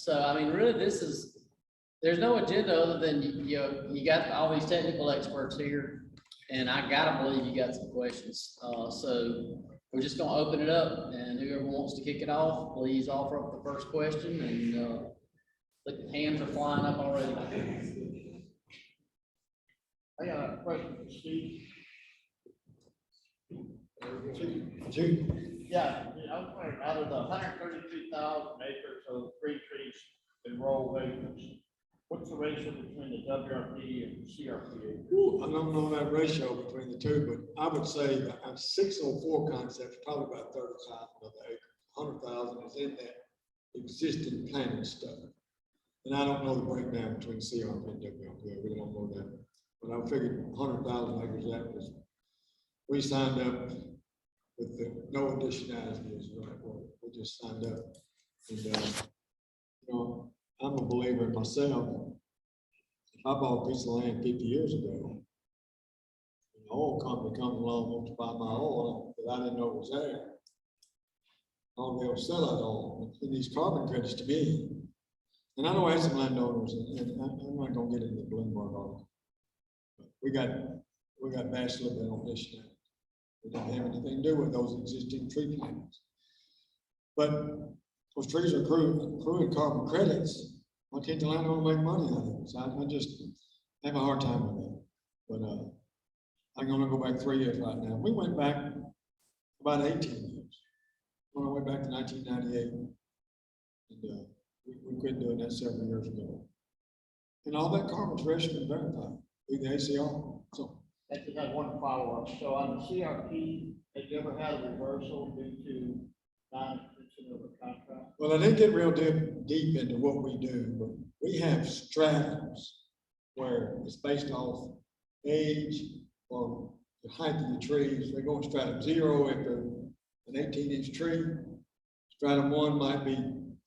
So, I mean, really, there's no agenda other than you got all these technical experts here. And I gotta believe you got some questions. So we're just gonna open it up, and whoever wants to kick it off, please offer up the first question, and, the hands are flying up already. I got a question for Steve. Yeah, I was wondering, out of the 132,000 acres of free trees and roll acres, what's the ratio between the WRP and the CRP? I don't know that ratio between the two, but I would say that 604 concepts, probably about 30,000 of the acre. 100,000 is in that existing planning stuff. And I don't know the breakdown between CRP and WRP. I really don't know that. But I figured 100,000 acres, that was, we signed up with the no additionality is the right word. We just signed up. And, you know, I'm a believer in myself. If I bought a piece of land 50 years ago, an oil company comes along, wants to buy my oil that I didn't know was there. I'll be able to sell that oil in these carbon credits to me. And I know I have some landowners, and I'm not gonna get into the Bloomberg article. We got bashed a little bit on this now. We didn't have anything to do with those existing tree plants. But those trees are accruing carbon credits. Why can't the landowner make money out of it? So I just have a hard time with that. But I'm gonna go back 3 years right now. We went back about 18 years. When I went back to 1998, and we quit doing that several years ago. And all that carbon's registered and verified through the ACR. So I just got one follow-up. So on the CRP, have you ever had a reversal due to non-extension of a contract? well, I didn't get real deep into what we do, but we have stratums where it's based off age or the height of the trees. We're going stratum 0 if they're an 18-inch tree. Stratum 1 might be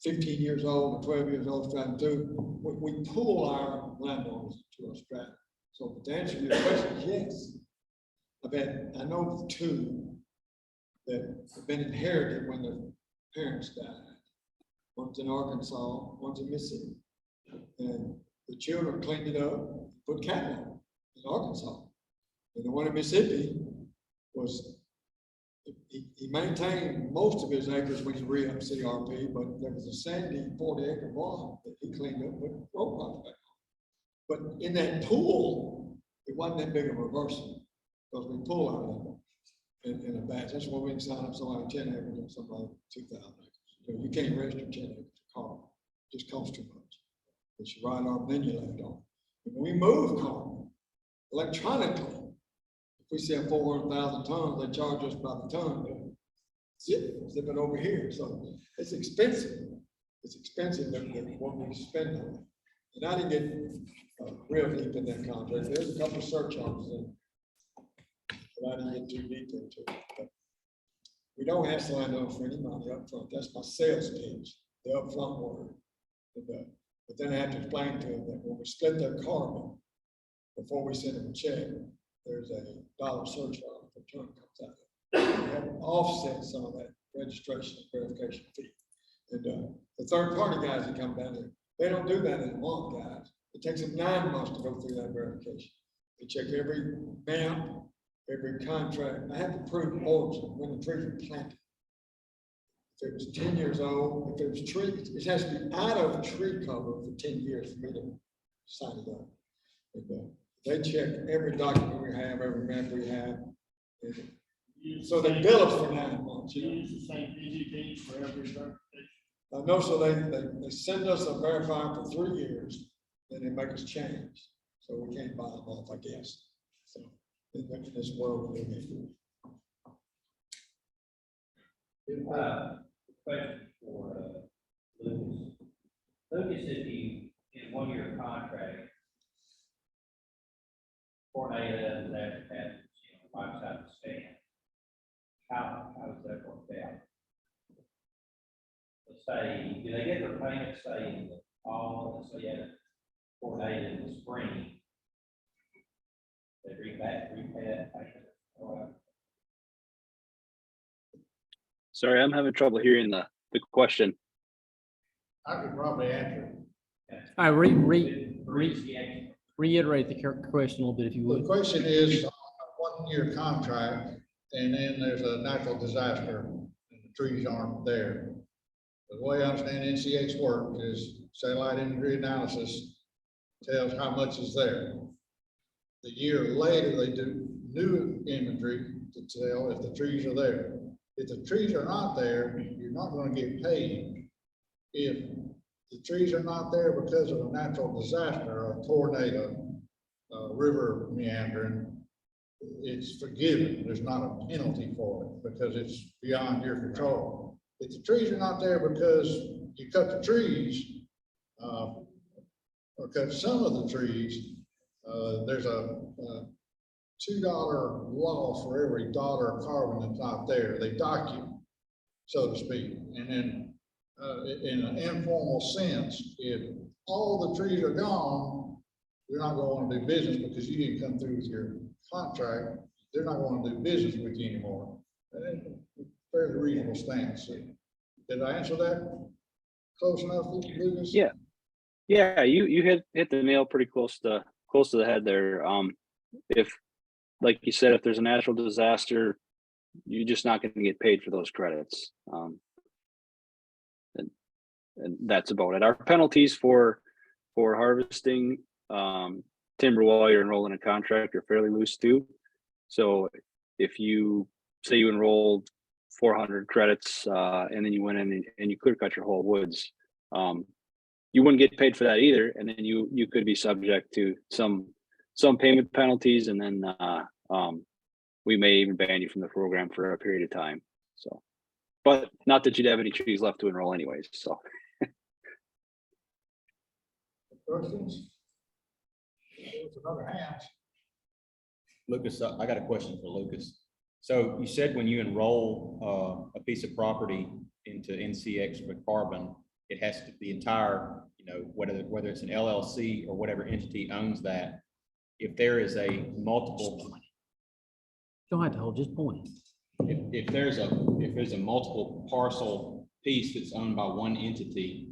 15 years old or 12 years old. Stratum 2. We pull our landowners to a stratum. So to answer your question, yes. I know of 2 that have been inherited when their parents died. One's in Arkansas, one's in Mississippi. And the children cleaned it up, put cattle in Arkansas. And the one in Mississippi was, he maintained most of his acres when he re-upped CRP, but there was a sandy 40-acre block that he cleaned up with roadblocks back on. But in that pool, it wasn't that big of a reversal because we pull out of it in a batch. That's why we can sign up somebody 10 acres and somebody 2,000 acres. You can't register 10 acres to carbon. It just costs too much. But you write off, then you left on. And we move carbon electronically. If we sell 400,000 tons, they charge us by the ton. Zip it over here. So it's expensive. It's expensive than what we spend on it. And I didn't get real deep in that contract. There's a couple of surcharges in it, but I didn't get too deep into it. But we don't have to land on for any money up front. That's my sales pitch, the upfront word. But then I have to explain to them that when we split their carbon, before we send them a check, there's a dollar surcharge per ton comes out of it. We have to offset some of that registration and verification fee. And the third party guys that come down here, they don't do that in a month, guys. It takes them 9 months to go through that verification. They check every map, every contract. I have to prove origin when the trees are planted. If it was 10 years old, if it was trees, it has to be out of tree cover for 10 years for me to sign it up. And, they check every document we have, every map we have. So they bill us for 9 months. You use the same PGP for every verification? No, so they send us a verifier for 3 years, and they make us change. So we can't buy them off, I guess. So in this world, we live in. Question for Lucas. Lucas, if you, in 1 year contract, tornadoes, after that, wipes out the stand, how does that work out? Let's say, do they get their payment, say, in the fall, let's say you had a tornado in the spring? They repay that payment? Sorry, I'm having trouble hearing the question. I could probably answer. I Bruce, yeah. reiterate the question a little bit if you The would. question is, on a 1-year contract, and then there's a natural disaster, and the trees aren't there. The way I understand NCX work is satellite imagery analysis tells how much is there. The year later, they do new imagery to tell if the trees are there. If the trees are not there, you're not gonna get paid. If the trees are not there because of a natural disaster, or a tornado, river meandering, it's forgiven. There's not a penalty for it because it's beyond your control. If the trees are not there because you cut the trees, or cut some of the trees, there's a $2 loss for every dollar of carbon that's not there. They dock you, so to speak. And then, in an informal sense, if all the trees are gone, you're not going to want to do business because you didn't come through with your contract. They're not going to do business with you anymore. Fairly reasonable stance. Did I answer that close enough, Lucas? Yeah. Yeah, you hit the nail pretty close to the head there. If, like you said, if there's a natural disaster, you're just not going to get paid for those credits. And that's about it. Our penalties for harvesting timber while you're enrolling a contract are fairly loose too. So if you say you enrolled 400 credits and then you went in and you clear cut your whole woods, you wouldn't get paid for that either, and then you could be subject to some payment penalties, and then we may even ban you from the program for a period of time. So, but not that you'd have any trees left to enroll anyways. So. Questions? There's another hand. Lucas, I got a question for Lucas. So you said when you enroll a piece of property into NCX with carbon, it has to, the entire, whether it's an LLC or whatever entity owns that, if there is a multiple. Don't have to hold, just point. If there's a multiple parcel piece that's owned by one entity,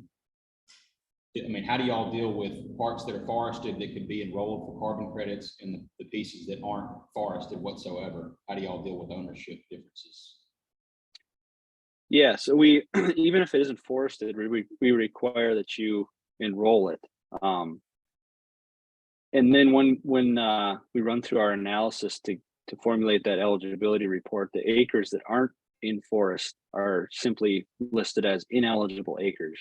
I mean, how do y'all deal with parts that are forested that could be enrolled for carbon credits and the pieces that aren't forested whatsoever? How do y'all deal with ownership differences? Yeah, so we even if it isn't forested, we require that you enroll it. And then when we run through our analysis to formulate that eligibility report, the acres that aren't in forest are simply listed as ineligible acres.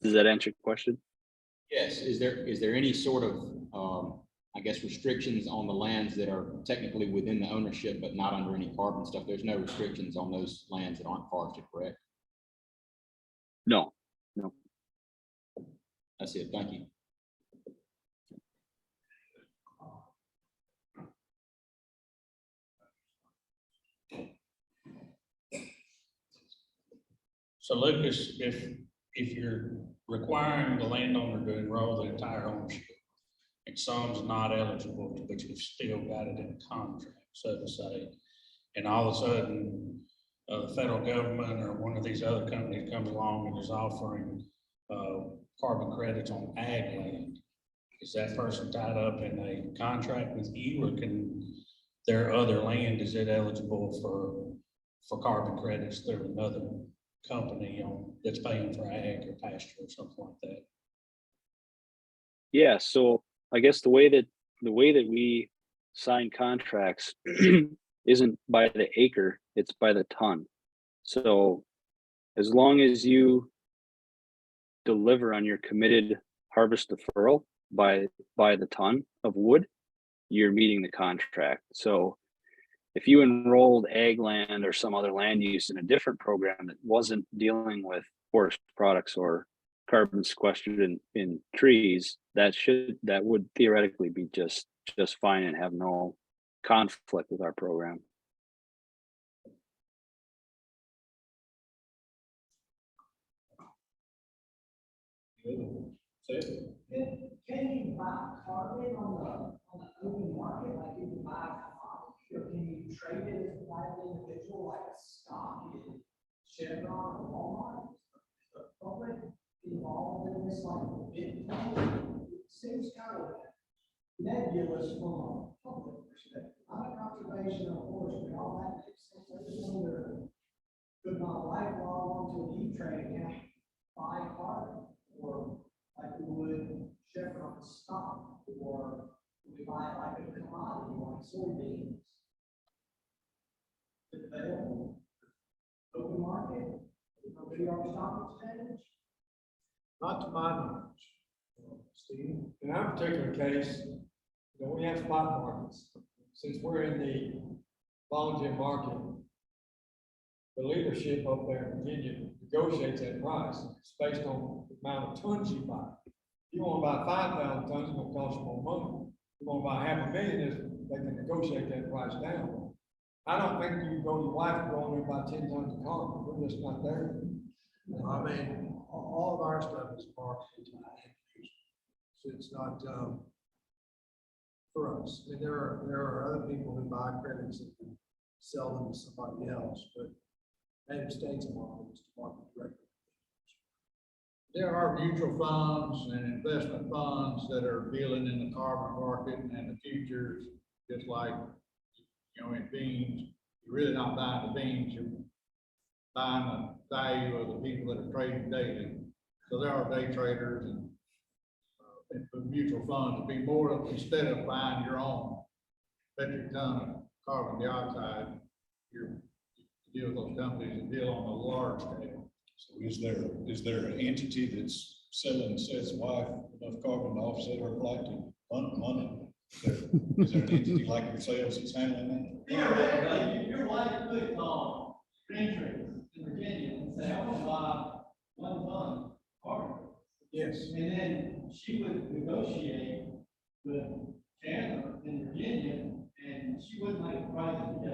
Does that answer your question? Yes. Is there any sort of, I guess, restrictions on the lands that are technically within the ownership, but not under any carbon stuff? There's no restrictions on those lands that aren't forested, correct? No. That's it. Thank you. So Lucas, if you're requiring the landowner to enroll the entire ownership, and some's not eligible, but you've still got it in a contract, so to say, and all of a sudden, the federal government or one of these other companies comes along and is offering carbon credits on ag land, is that person tied up in a contract with you, or can their other land, is it eligible for carbon credits through another company that's paying for ag or pasture or something like that? Yeah, so I guess the way that we sign contracts isn't by the acre, it's by the ton. So as long as you deliver on your committed harvest deferral by the ton of wood, you're meeting the contract. So if you enrolled ag land or some other land use in a different program that wasn't dealing with forest products or carbon sequestered in trees, that would theoretically be just fine and have no conflict with our program. Can you buy carbon on the open market, like you can buy a commodity, or can you trade it as a private individual, like a stock? Chevron or Walmart, the public involved in this, like, big thing, it seems kind of nebulous from a public perspective. I'm a conservation, of course, but all that makes sense. I just wonder, could my wife log onto an E-Trade account, buy carbon, or like we would Chevron stock, or we buy like a commodity like soybeans? Is it available? Open market, nobody on the stock exchange? Not to my knowledge, Steve. In our particular case, you know, we have spot markets. Since we're in the volunteer market, the leadership up there in Virginia negotiates that price. It's based on the amount of tons you buy. If you want to buy 5,000 tons, it's gonna cost you more money. If you want to buy 500,000, they can negotiate that price down. I don't think you can go, your wife can go in there and buy 10 tons of carbon. We're just not there. I mean, all of our stuff is marketed to the end user. So it's not, for us. I mean, there are other people who buy credits and can sell them to somebody else, but United States market is to market directly. There are mutual funds and investment funds that are dealing in the carbon market and the futures, just like, you know, in beans. You're really not buying the beans, you're buying the value of the people that are trading daily. So there are day traders and mutual funds to be more, instead of buying your own metric ton of carbon dioxide, you deal with those companies and deal on a large scale. So is there an entity that's selling Seth's wife enough carbon to offset her flight to London? Is there an entity like yourselves that's handling that? Yeah, your wife could call green trees in Virginia and say, I want to buy 1 ton carbon. Yes. And then she would negotiate with Chandler in Virginia, and she wouldn't like the price of the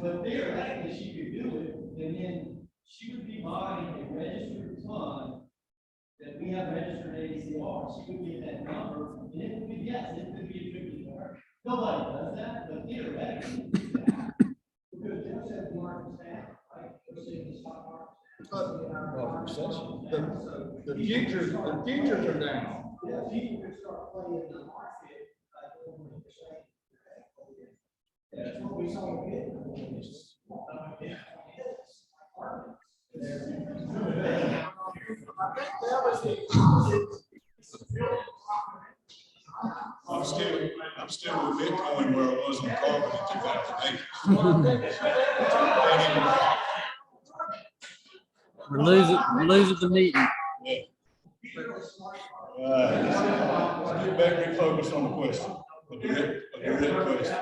but theoretically, she could do it, and then she would be buying a registered ton that we have registered ACR. She would get that number, and it would be, yes, it could be attributed to her. Nobody does that, but theoretically, you do that. Because they said the market's down, right? They're saying the stock market's Well, down. the futures are down. Yeah, people could start playing in the market, over the percent. That's what we saw in Bitcoin. I'm still with Bitcoin where I was on carbon in 2008. We're losing the meeting. So get back and focus on the question. A direct question.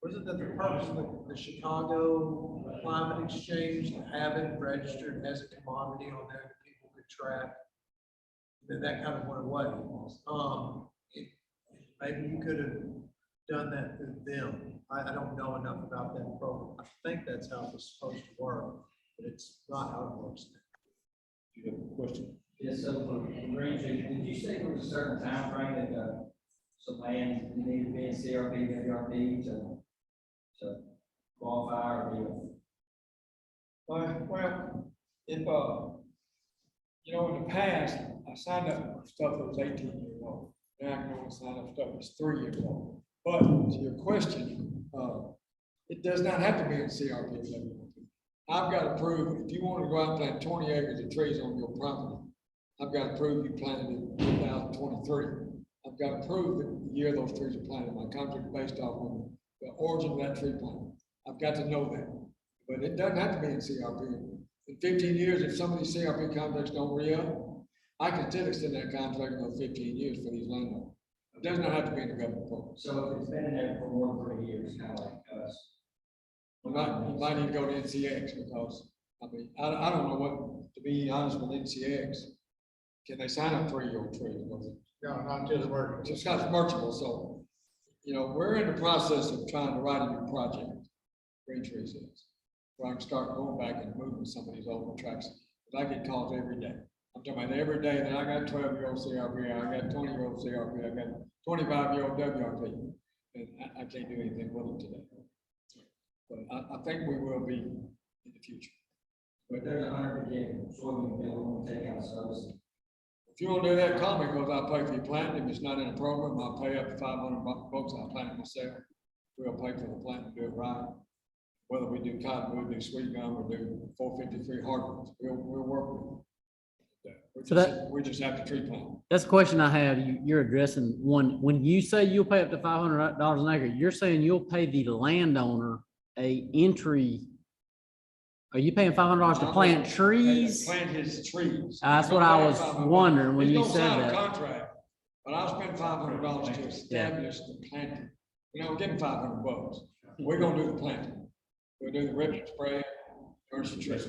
Wasn't that the purpose of the Chicago Climate Exchange, to have it registered as a commodity on there that people could track? And then that kind of went away. Maybe you could have done that through them. I don't know enough about that program. I think that's how it's supposed to work, but it's not how it works. You have a question? Yeah, so for green trees, did you say there was a certain time frame that, some land needed to be in CRP, WRP to qualify or be? Well, if, you know, in the past, I signed up for stuff that was 18 years old. Now I can only sign up for stuff that's 3 years old. But to your question, it does not have to be in CRP. I've got to prove, if you want to go out and plant 20 acres of trees on your property, I've got to prove you planted in 2023. I've got to prove that the year those trees are planted. My contract is based off on the origin of that tree plant. I've got to know that. But it doesn't have to be in CRP. In 15 years, if some of these CRP contracts don't re-up, I can still extend that contract another 15 years for these landowners. It does not have to be in the government program. So if it's been in there for more than 3 years, kind of like us. You might need to go to NCX because, I mean, I don't know what, to be honest with NCX, can they sign up 3-year-old trees? No, not just working. It's got merchantable, so, you know, we're in the process of trying to write a new project, Green Trees is, where I can start going back and moving some of these older tracks, because I get calls every day. I'm talking about every day that I got 12-year-old CRP, I got 20-year-old CRP, I got 25-year-old WRP. And I can't do anything with them today. But I think we will be in the future. But there's 100% soybean bill, we'll take out service. If you want to do that, call me, because I'll pay for your planting. If it's not in a program, I'll pay up to $500. I'll plant it myself. We'll pay for the plant and do it right. Whether we do cottonwood, do sweet gum, or do 453 hardwoods, we'll work with it. So We just have to tree plant. That's a question I have. You're addressing one, when you say you'll pay up to $500 an acre, you're saying you'll pay the landowner a entry. Are you paying $500 to plant trees? Plant his trees. That's what I was wondering when He's you gonna said sign a that. Contract, but I'll spend $500 to establish the planting. You know, give him $500. We're gonna do the planting. We'll do the rip spray, turn some trees.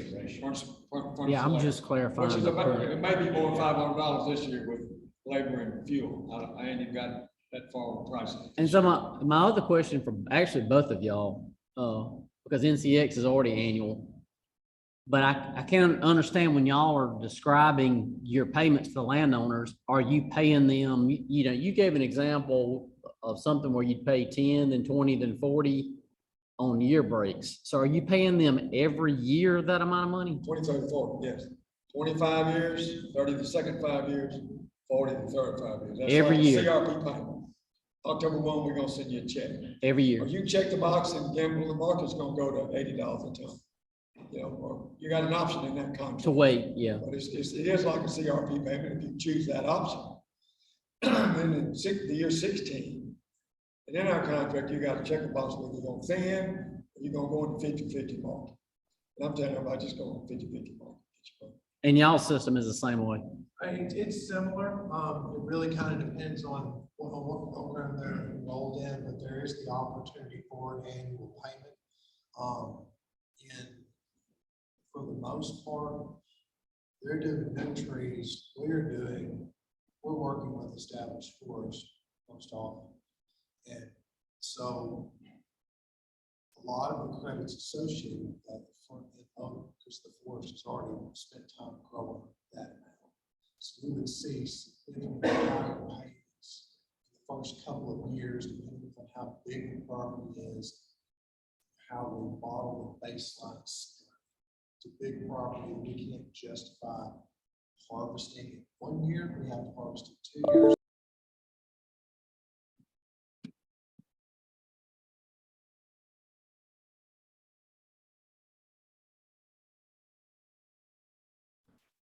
Yeah, I'm just clarifying. Which is the about, point. it may be more than $500 this year with labor and fuel. I ain't even got that far on pricing. And so my other question for actually both of y'all, because NCX is already annual. But I can't understand when y'all are describing your payments to the landowners, are you paying them, you know, you gave an example of something where you'd pay 10, then 20, then 40 on year breaks. So are you paying them every year that amount of money? 20, 30, 40, yes. 25 years, 30 the second 5 years, 40 the third 5 years. That's Every like year. CRP payment. October 1, we're gonna send you a check. Every Or year? you check the box and gamble, the market's gonna go to $80 a ton. You know, or you got an option in that contract. To wait, yeah. But it is like a CRP payment if you choose that option. And then the year 16, and in our contract, you got to check a box whether you're gonna thin, or you're gonna go in the 50-50 market. And I'm telling everybody, just go in the 50-50 market. And y'all's system is the same way. It's similar. It really kind of depends on what program they're enrolled in, but there is the opportunity for an annual payment. And for the most part, they're doing no trees. We're working with established forests most often. And so a lot of the credits associated with that front end load, because the forest has already spent time growing that amount. So we would see significantly higher payments in the first couple of years, depending on how big the property is, how we model the baselines. It's a big property, we can't justify harvesting it 1 year, we have to harvest it 2 years.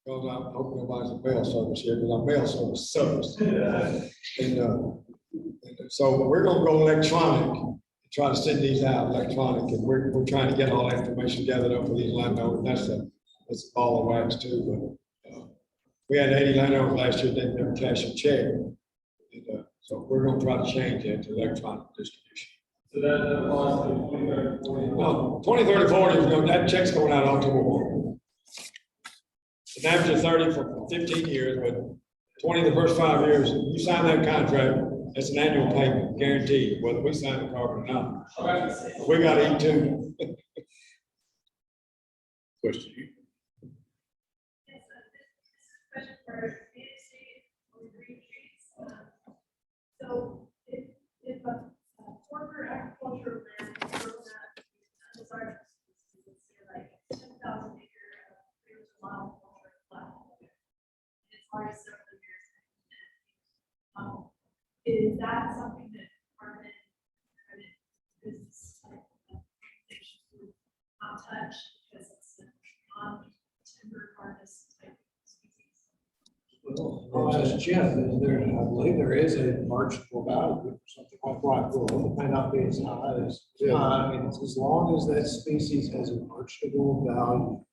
Because I hope nobody's a mail service here, because our mail service sucks. And so we're gonna go electronic, and try to send these out electronic, and we're trying to get all that information gathered up for these landowners. That's all the wax too, but we had 80 landowners last year, didn't ever cash a check. And, so we're gonna try to change that to electronic distribution. So that cost of 20, 30, 40. No, 20, 30, 40 is going, that check's going out October 1. An average of 30 for 15 years, but 20 the first 5 years, you sign that contract, it's an annual payment, guaranteed, whether we sign the carbon or not. We gotta eat too. Question. Question for Nancy or green trees. So if a former agricultural land is broken up, undesirable species, let's say like 10,000 acre acres of wild culture flat. It's already several years. Is that something that department credit business would not touch because it's a non-timber harvest type species? Well, as Jim, I believe there is a marketable value for something like white wool. It may not be as high as, I mean, as long as that species has a marketable value,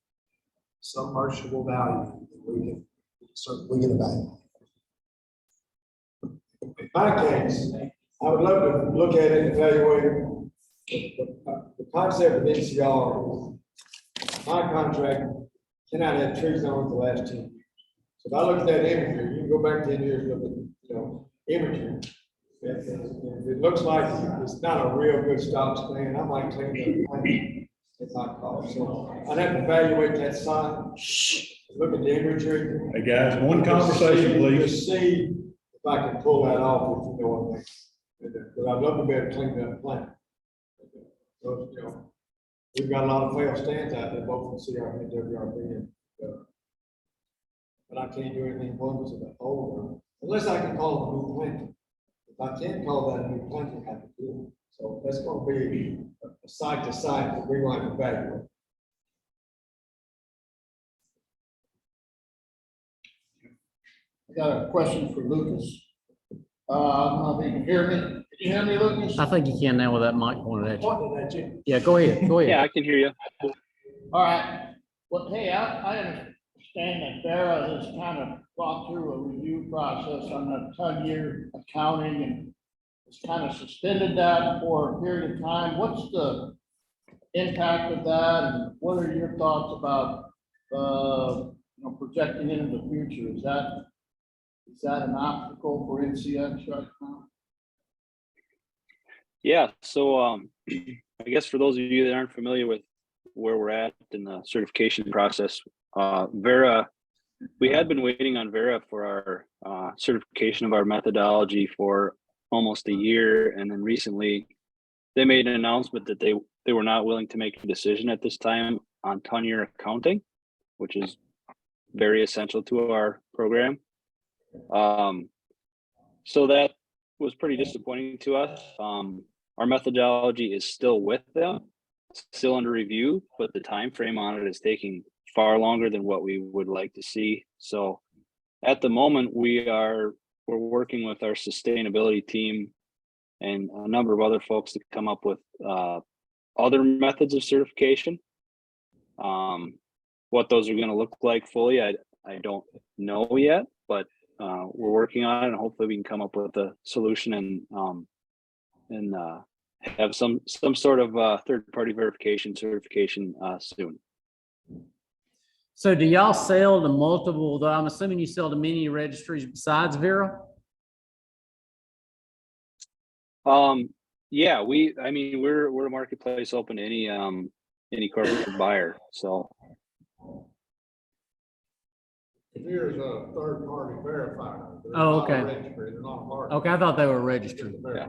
some marketable value, we can certainly get a value. In my case, I would love to look at it and evaluate it. The concept of NCR, my contract cannot have trees on it the last 10 years. So if I look at that imagery, you can go back 10 years, look at, imagery. If it looks like it's not a real good stop stand, I might clean the plant. It's not called. So I'd have to evaluate that sign. As look at the imagery. Hey, guys, one conversation, please. Just see if I can pull that off, if you know what I mean. But I'd love to be able to clean that plant. So, you know, we've got a lot of failed stands out there, both from CRP and WRP, and, but I can't do anything once with the old one, unless I can call it a new plant. If I can't call that a new plant, I have to do it. So that's gonna be a site to site that we're going to evaluate. I got a question for Lucas. I don't know if you can hear me. Can you hear me, Lucas? I think you can now with that mic pointed at you. Pointing at you. Yeah, go ahead, go Yeah, ahead. I can hear you. All right. Well, hey, I understand that Vera has kind of gone through a review process on the 10-year accounting and it's kind of suspended that for a period of time. What's the impact of that and what are your thoughts about, projecting into the future? Is that an obstacle for NCX right now? Yeah, so I guess for those of you that aren't familiar with where we're at in the certification process, Vera, we had been waiting on Vera for our certification of our methodology for almost a year, and then recently they made an announcement that they were not willing to make a decision at this time on ton-year accounting, which is very essential to our program. So that was pretty disappointing to us. Our methodology is still with them, still under review, but the time frame on it is taking far longer than what we would like to see. So at the moment, we're working with our sustainability team and a number of other folks to come up with other methods of certification. What those are going to look like fully, I don't know yet, but we're working on it, and hopefully we can come up with a solution and have some sort of third-party verification certification soon. So do y'all sell to multiple, though I'm assuming you sell to many registries besides Vera? Yeah, we're a marketplace open to any corporate buyer. So Here's a third-party verifier. They're Oh, not a okay. registry, they're not a party. Okay, I thought they were registered. Yeah.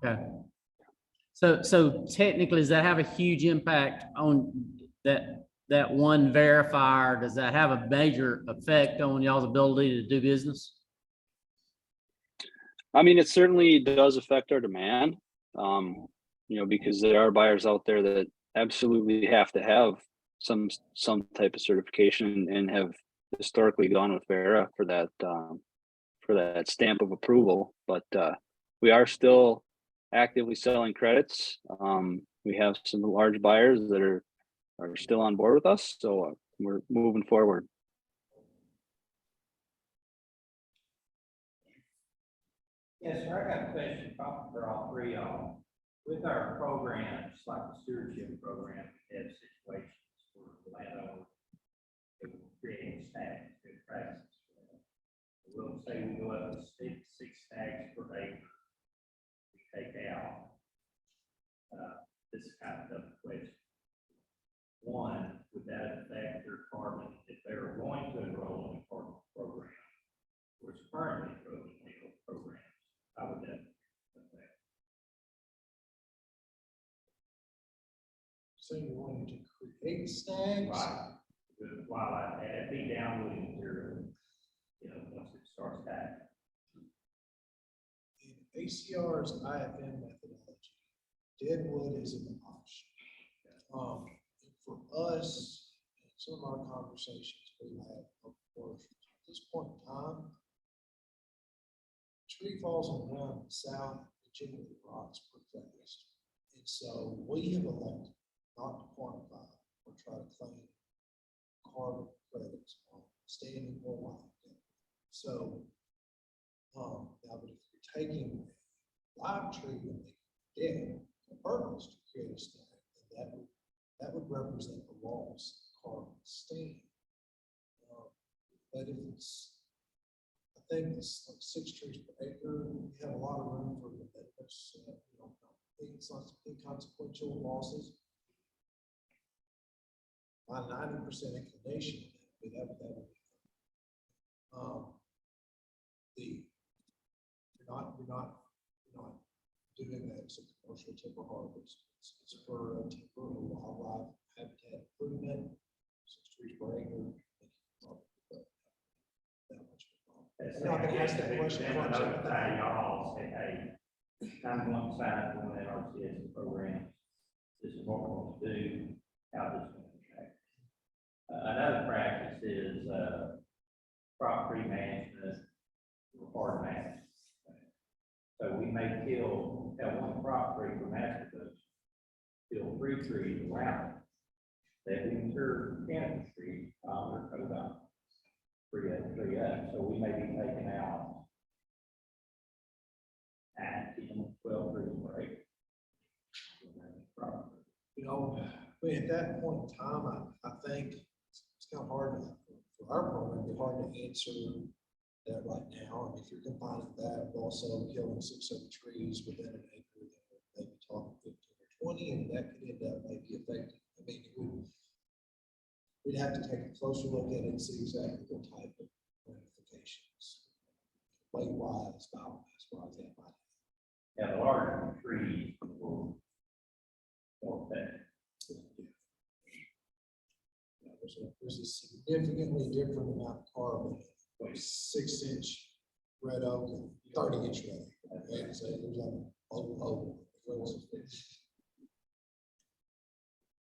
Okay. So technically, does that have a huge impact on that one verifier? Does that have a major effect on y'all's ability to do business? I mean, it certainly does affect our demand, because there are buyers out there that absolutely have to have some type of certification and have historically gone with Vera for that stamp of approval. But we are still actively selling credits. We have some large buyers that are still on board with us, so we're moving forward. Yes, sir, I got a question probably for all three of them. With our programs, like the stewardship program, we have situations where the landowner is creating stacks, good practices. We'll say we go up to six stacks per acre. We take out. This is kind of the question. One, would that affect their carbon if they were going to enroll in a carbon program, which currently enrolled in legal programs? How would that affect? So you wanted to create stacks? Right. While that'd be downloading material, once it starts back. In ACR's IFM methodology, deadwood is an option. For us, some of our conversations we had, of course, at this point in time, tree falls on the ground in the south, it generally rots pretty fast. And so we have elected not to quantify or try to claim carbon credits on standing or wild. So, now, but if you're taking a live tree and making it dead on purpose to create a stack, then that would represent the loss of carbon stand. But if it's, I think it's like 6 trees per acre, we have a lot of room for the benefits, things like inconsequential losses. My 90% inclination You're not doing that as a commercial timber harvest. It's for a timber or wildlife habitat improvement, 6 trees per acre. That much. That's I'm not gonna ask that question. Notify y'all, say, hey, I'm going to sign one of the RCS programs. This is what we're going to do, how this is going to track. Another practice is, property management, report management. So we may have one property for master business, kill 3 trees around it. They enter canopy trees, or code on. 3 up, so we may be taking out 9, 10, 12 trees per acre. You know, at that point in time, I think it's kind of hard for our program, it'd be hard to answer that right now. And if you're combining that, with also killing 6 other trees within an acre, then we're maybe talking 15 or 20, and that could end up maybe affecting, I mean, we'd have to take a closer look at it and see exactly what type of ramifications, weight-wise, biomass-wise, that might. Yeah, the larger trees will affect. There's a significantly different amount of carbon, like 6-inch red oak and 30-inch red oak. Okay, so there's like,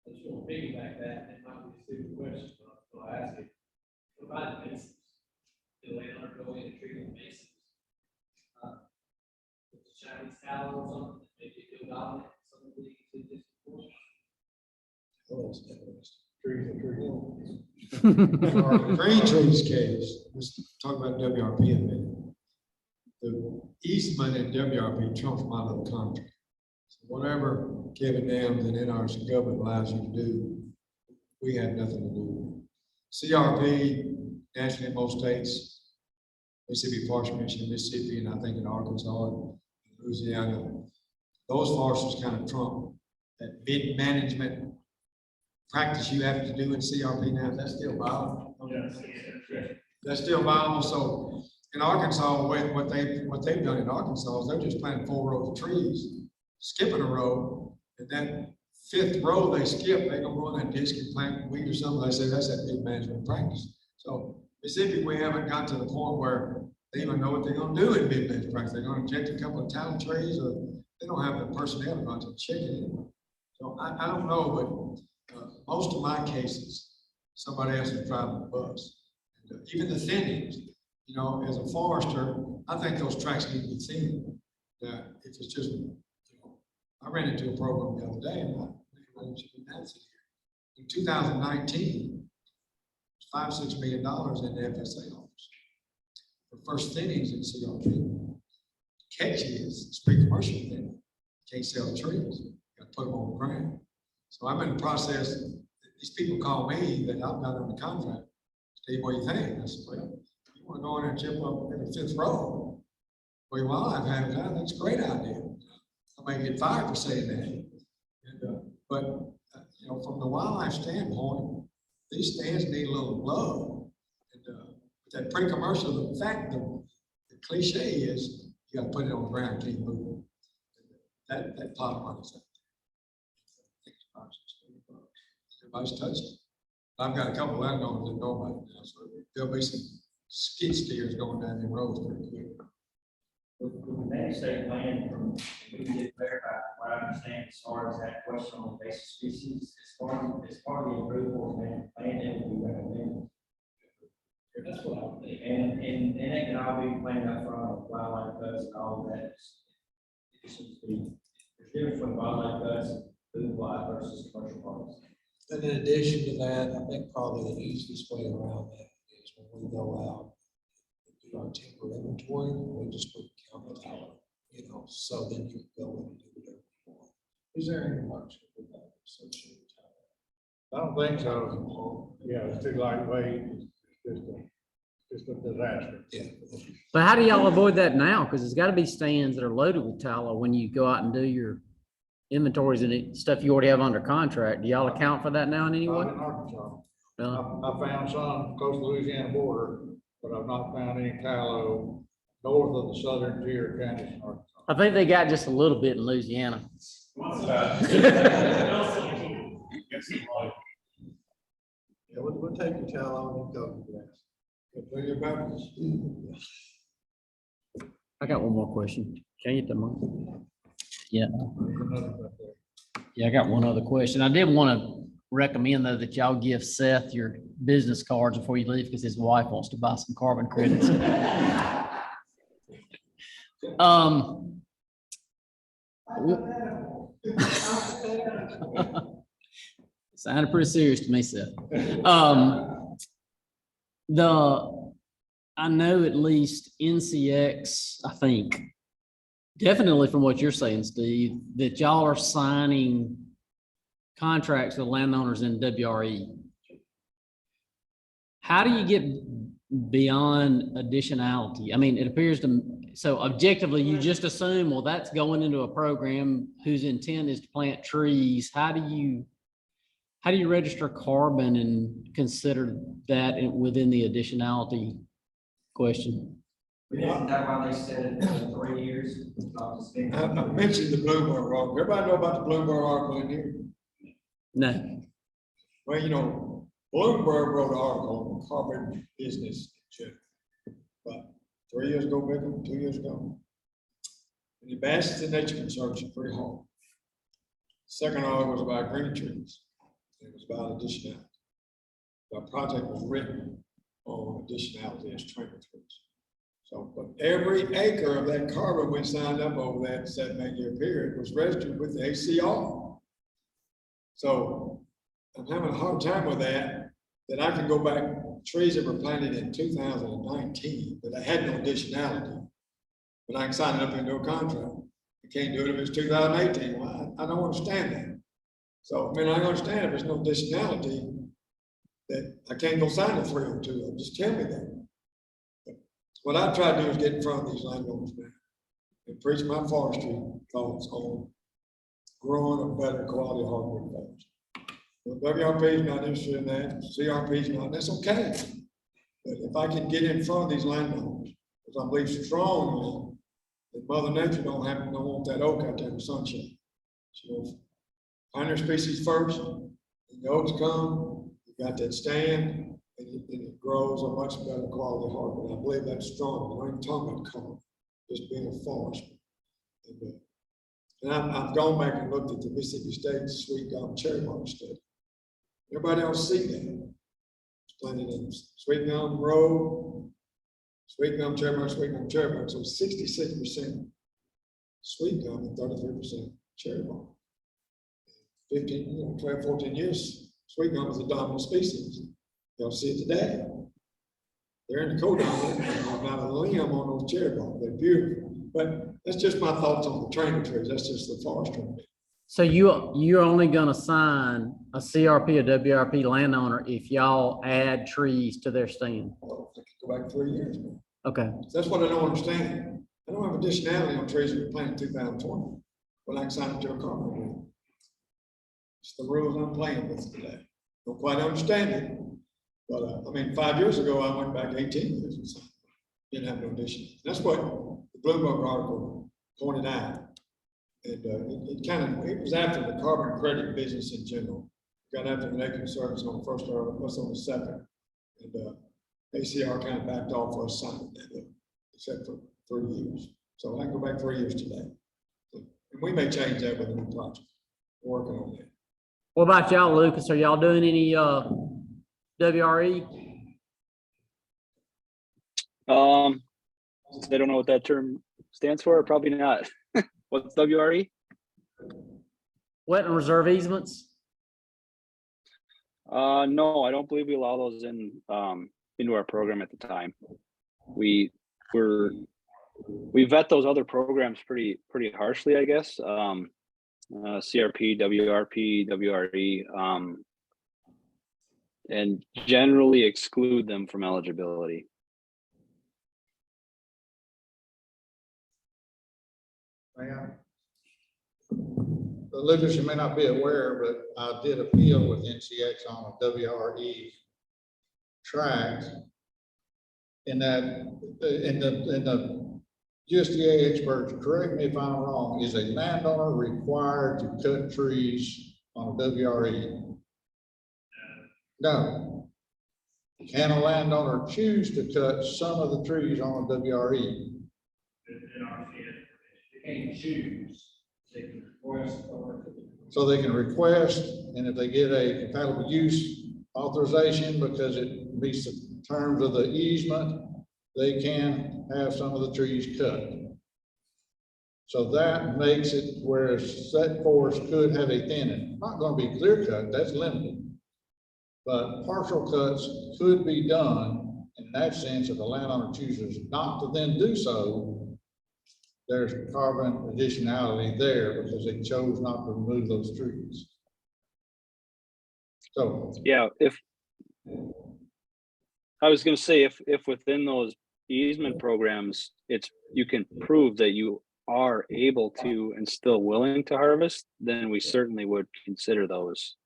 I just want to piggyback that, it might be a stupid question, but I'll ask it. What about masons? Do they undergo any treatment masons? With the Chinese tallow or something, maybe it goes dominant, some of these in this portion. Green trees case, let's talk about WRP a minute. The easement in WRP trumps my little contract. So whatever Kevin Dams and NRC government allows you to do, we have nothing to do with it. CRP, nationally in most states, Mississippi Forest Commission in Mississippi, and I think in Arkansas and Louisiana, those forests kind of trump that bid management practice you have to do in CRP now. Is that still viable? That's still viable. So in Arkansas, what they've done in Arkansas is they're just planting 4 rows of trees, skipping a row, and then 5th row they skip, they gonna go in that disc and plant wheat or something. They say that's that bid management practice. So Mississippi, we haven't got to the point where they even know what they're gonna do in bid management practice. They're gonna inject a couple of talent trees, or they don't have the personnel to go out to check it anymore. So I don't know, but most of my cases, somebody else is driving the bus. And, even the thinnings, you know, as a forester, I think those tracks need to be thin. If it's just, you know, I ran into a program the other day, and in 2019, $5-6 million in the FSA office. The first thinnings in CRP. Catch is, it's pre-commercial thinning. Can't sell the trees, you gotta put them on the ground. So I'm in the process, these people call me that I'm not on the contract. Steve, what do you think? I said, well, you wanna go in there and chip up in the 5th row? Well, wildlife habitat, that's a great idea. I may get fired for saying that. And, but you know, from the wildlife standpoint, these stands need a little love. And that pre-commercial, the fact, the cliche is you gotta put it on the ground, keep moving. That pot of money's out there. Everybody's touched it. I've got a couple of landowners that know about it now, so there'll be some skid steers going down the roads pretty quick. With that state land from, we can get clarified, what I understand as far as that question on the basic species, as part of the improved land, that we recommend. That's what I would think. And it can all be planned up front, wildlife cuts and all of that. It should be, there's difference between wildlife cuts, food plot versus commercial parks. And in addition to that, I think probably the easiest way around that is when we go out and do our timber inventory, we just put count it out, you know, so then you can go in and do whatever you want. Is there any hardship with that associated with that? I don't think so. Yeah, it's too lightweight. It's just a disaster. Yeah. But how do y'all avoid that now? Because it's got to be stands that are loaded with tallow when you go out and do your inventories and stuff you already have under contract. Do y'all account for that now in any way? Not in Arkansas. I found some close to the Louisiana border, but I've not found any tallow north of the southern tier counties in Arkansas. I think they got just a little bit in Louisiana. Yeah, we'll take your tallow and go to that. Bring it back. I got one more question. Can you get the mic? Yeah. Yeah, I got one other question. I did want to recommend though that y'all give Seth your business cards before you leave because his wife wants to buy some carbon credits. Sounded pretty serious to me, Seth. I know at least NCX, I think, definitely from what you're saying, Steve, that y'all are signing contracts with landowners in WRE. How do you get beyond additionality? I mean, it appears to, so objectively, you just assume, well, that's going into a program whose intent is to plant trees. How do you register carbon and consider that within the additionality question? Isn't that why they said it for 3 years? I mentioned the Bloomberg article. Everybody know about the Bloomberg article in here? No. Well, you know, Bloomberg wrote an article on carbon business in general. About 3 years ago, maybe 2 years ago. And he bashed the Nature Conservancy pretty hard. Second article was about green trees. It was about additionality. The project was written on additionality as training trees. So, but every acre of that carbon we signed up over that 7-8 year period was registered with the ACR. So I'm having a hard time with that I can go back, trees that were planted in 2019, but I had no additionality. But I can sign it up into a contract. I can't do it if it's 2018. Well, I don't understand that. So, I mean, I understand if there's no additionality, that I can't go sign a 302. Just tell me that. But what I try to do is get in front of these landowners now and preach my forestry thoughts on growing a better quality hardwood forest. WRP is not interested in that, CRP is not, and that's okay. But if I can get in front of these landowners, because I believe strongly that Mother Nature don't want that oak out there in the sunshine. She wants pioneer species first, and the oaks come, you got that stand, and it grows a much better quality hardwood. I believe that's strong. I'm not even talking about color, just being a forest. And I've gone back and looked at the Mississippi State sweet gum cherry bark study. Everybody else see that. It's planted in sweet gum row, sweet gum cherry bark, sweet gum cherry bark. So 66% sweet gum and 33% cherry bark. 15, 12, 14 years, sweet gum is a dominant species. Y'all see it today. They're in the co-dominant, and there's not a limb on those cherry bark. They're beautiful. But that's just my thoughts on the training trees. That's just the forestry. So you're only gonna sign a CRP or WRP landowner if y'all add trees to their stand? Well, I could go back 3 years now. Okay. That's what I don't understand. I don't have additionality on trees that were planted in 2020, but I can sign it to a carbon agreement. It's the rules I'm playing with today. Don't quite understand it, but I mean, 5 years ago, I went back 18 years and signed. Didn't have no addition. That's what the Bloomberg article pointed out. And it was after the carbon credit business in general. Got after the Nature Conservancy on the first article, plus on the second. And ACR kind of backed off for us signing that, except for 3 years. So I can go back 3 years today. And we may change that with a new project. We're working on that. What about y'all, Lucas? Are y'all doing any WRE? Since they don't know what that term stands for, probably not. What's WRE? Wetland reserve easements? No, I don't believe we allow those in into our program at the time. We vet those other programs pretty harshly, I guess. CRP, WRP, WRE, and generally exclude them from eligibility. Lucas, you may not be aware, but I did appeal with NCX on a WRE tract in that, in the USDA experts, correct me if I'm wrong, is a landowner required to cut trees on a WRE? No. Can a landowner choose to cut some of the trees on a WRE? In our case, they can't choose, they can request or. So they can request, and if they get a compatible use authorization because it meets the terms of the easement, they can have some of the trees cut. So that makes it where set forest could have a thinning, not gonna be clear cut, that's limited. But partial cuts could be done in that sense if the landowner chooses not to then do so. There's carbon additionality there because they chose not to remove those trees. So, Yeah, if I was gonna say, if within those easement programs, you can prove that you are able to and still willing to harvest, then we certainly would consider those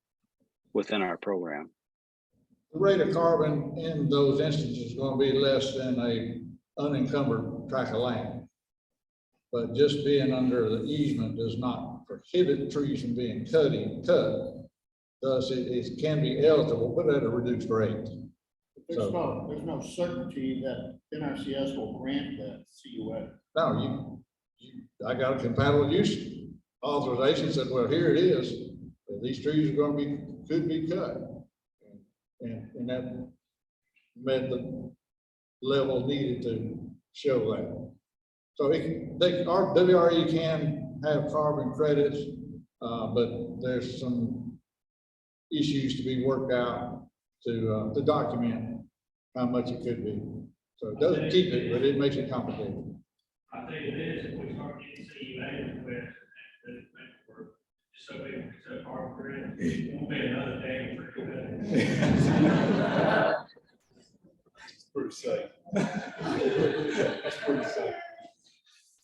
within our program. the rate of carbon in those instances is going to be less than a unencumbered tract of land. But just being under the easement does not prohibit trees from being cut. Thus, it can be eligible, but at a reduced rate. There's no certainty that NRCS will grant that CUA. No, I got a compatible use authorization, said, well, here it is. These trees are going to be, could be cut. And that met the level needed to show that. So our WRE can have carbon credits, but there's some issues to be worked out to document how much it could be. So it doesn't keep it, but it makes it complicated. I think it is, if we start getting CUA requests, just so we can accept our credit, it won't be another day for It's pretty safe. That's pretty safe.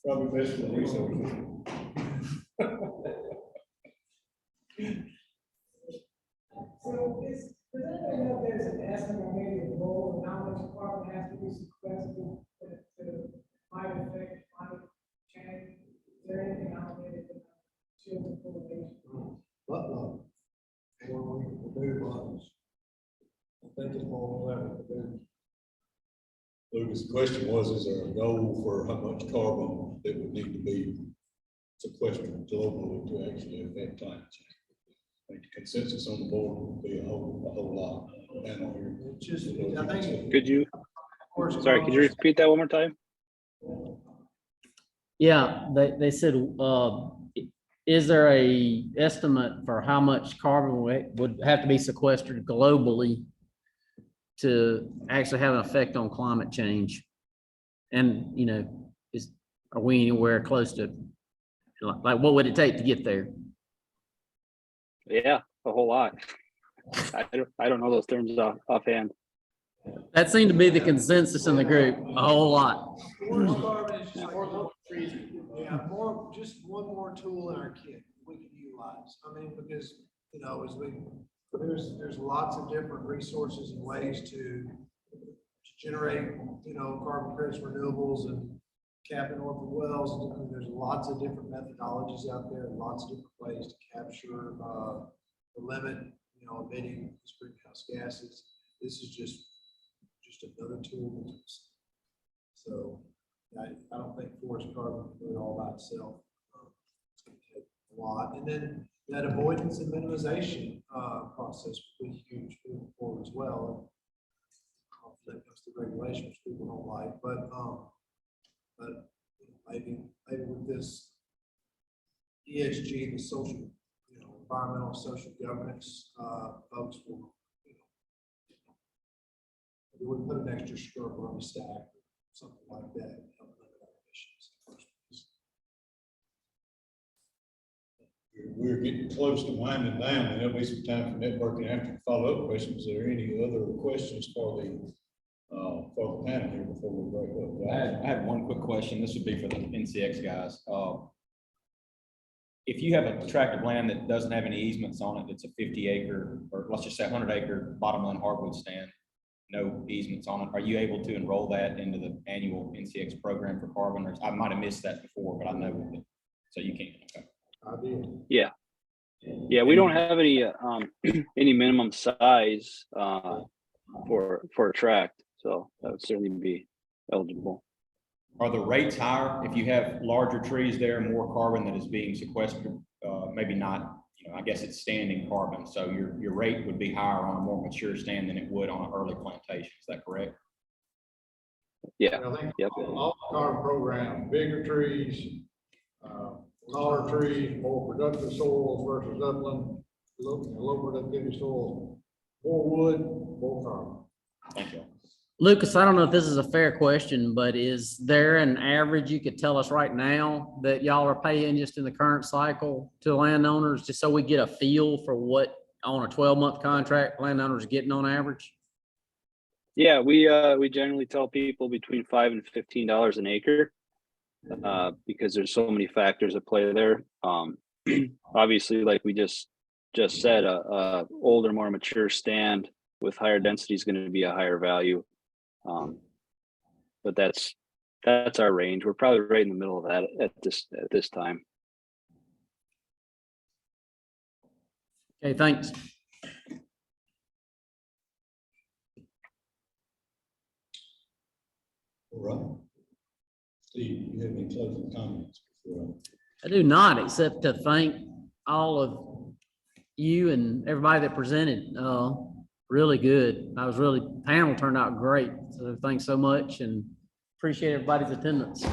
Probably best for the research. So does anybody know if there's an estimate, maybe a goal of how much carbon has to be sequestered to might affect climate change? Is there anything out there that shows the correlation? But, when we do ones, I think it's more than that to do. Lucas, the question was, is there a goal for how much carbon that would need to be sequestered globally to actually affect climate change? I think the consensus on the board would be a whole lot. And on here. It's just, I think. Could you, sorry, could you repeat that one more time? Yeah, they said, is there a estimate for how much carbon would have to be sequestered globally to actually have an effect on climate change? And, are we anywhere close to, like, what would it take to get there? Yeah, a whole lot. I don't know those terms offhand. That seemed to be the consensus in the group, a whole lot. Forest carbon is just like more, just one more tool in our kit we can utilize. I mean, because, as there's lots of different resources and ways to generate, carbon credits, renewables, and capping off the wells. I mean, there's lots of different methodologies out there, lots of different ways to capture the limit, emitting greenhouse gases. This is just another tool. So I don't think forest carbon can do it all by itself. It's going to take a lot. And then that avoidance and minimization process will be huge moving forward as well. That comes to regulation, which people don't like, but maybe with this ESG, the social, environmental, social governance, folks will, we would put an extra scrubber on the stack, something like that, to help limit our emissions. We're getting close to winding down, and there'll be some time for networking after follow-up questions. Are there any other questions for the panel here before we break up? I have one quick question. This would be for the NCX guys. If you have a tract of land that doesn't have any easements on it, it's a 50 acre, or let's just say 100 acre bottomland hardwood stand, no easements on it, are you able to enroll that into the annual NCX program for carbon? Or I might have missed that before, but I know that, so you can't. Okay. I did. Yeah. Yeah, we don't have any, any minimum size, for a tract, so that would certainly be eligible. Are the rates higher if you have larger trees there, more carbon that is being sequestered? Maybe not, I guess it's standing carbon, so your rate would be higher on a more mature stand than it would on an early plantation. Is that correct? Yeah, I think yep. all the carbon programs, bigger trees, taller trees, more productive soils versus upland, low productivity soils, more wood, more carbon. Thank you. Lucas, I don't know if this is a fair question, but is there an average you could tell us right now that y'all are paying just in the current cycle to landowners, just so we get a feel for what on a 12-month contract landowners are getting on average? Yeah, we generally tell people between $5 and $15 an acre, because there's so many factors at play there. Obviously, like we just said, a older, more mature stand with higher density is going to be a higher value. But that's our range. We're probably right in the middle of that at this time. Okay, thanks. All right. Steve, you have any closing comments before? I do not, except to thank all of you and everybody that presented. Really good. Panel turned out great. So thanks so much and appreciate everybody's attendance.